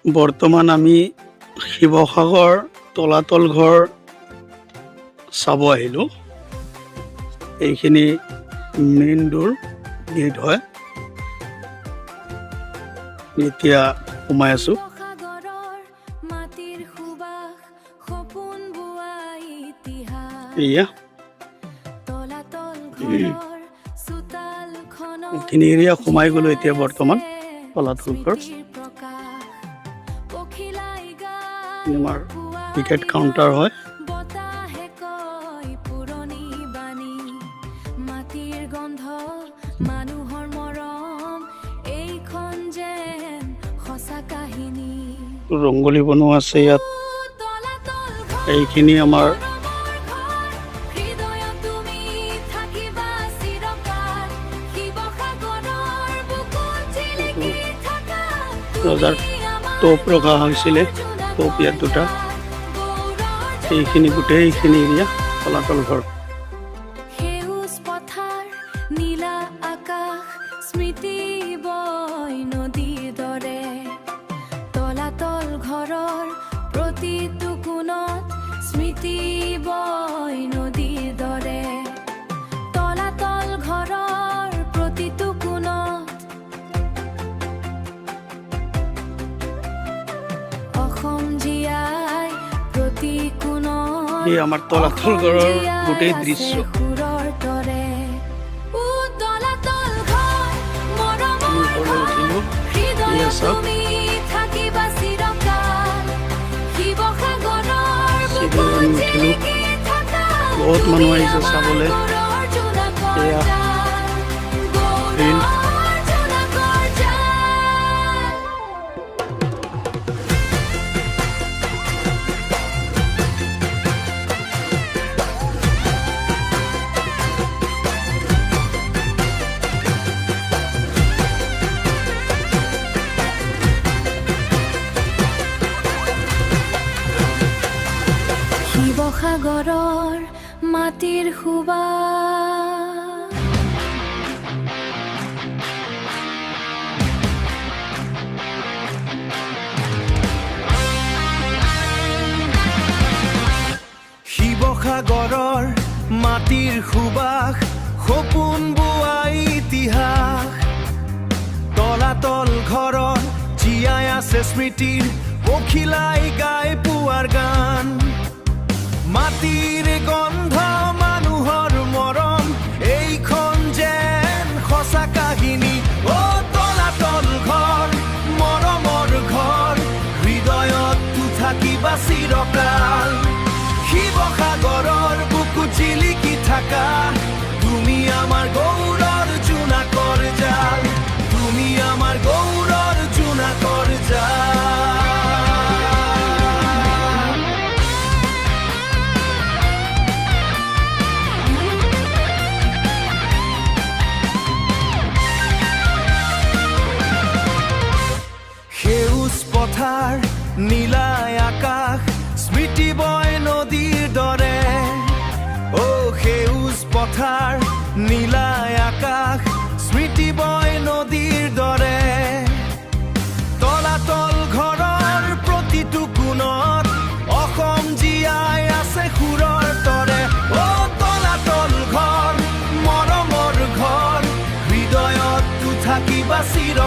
বৰ্তমান আমি শিৱসাগৰ তলাতল ঘৰ চাব আহিলোঁ। এইখিনি মেইন ডোৰ গেট হয়। এতিয়া সোমাই আছোঁ। এয়া এইখিনি এৰিয়া সোমাই গ'লোঁ এতিয়া বৰ্তমান তলাতল ঘৰ। আমাৰ টিকেট কাউণ্টাৰ হয়। ৰংগলী বনোৱা আছে ইয়াত। এইখিনি আমাৰ ৰজাৰ তোপ ৰখা হৈছিলে। তোপ ইয়াত দুটা। এইখিনি গোটেইখিনি এৰিয়া তলাতল ঘৰ। এই আমাৰ তলাতল ঘৰৰ গোটেই দৃশ্য। বহুত মানুহ আহিছে চাবলৈ। এয়া শিৱসাগৰৰ মাটিৰ সুবাস। শিৱসাগৰৰ মাটিৰ সুবাস, সপোন বোৱা ইতিহাস। তলাতল ঘৰত জীয়াই আছে স্মৃতিৰ, পখিলাই গাই পুৱাৰ গান। মাটিৰ গন্ধ, মানুহৰ মৰম, এইখন যেন সঁচা কাহিনী। অ' তলাতল ঘৰ, মৰমৰ ঘৰ, হৃদয়ত থাকিবা চিৰকাল। শিৱসাগৰৰ বুকু জিলিকি থাকা, তুমি আমাৰ গৌৰৰ জোনাকৰ জাল। তুমি আমাৰ গৌৰৰ জোনাকৰ জাল। পথাৰ, নীলাই আকাশ, স্মৃতি বয় নদীৰ দৰে। অ' সেউজ পথাৰ, নীলাই আকাশ, স্মৃতি বয় নদীৰ দৰে। তলাতল ঘৰৰ প্ৰতিটো কোণত অসম জীয়াই আছে সুৰৰ তৰে। অ' তলাতল ঘৰ, মৰমৰ ঘৰ, হৃদয়ত থাকিবা চিৰ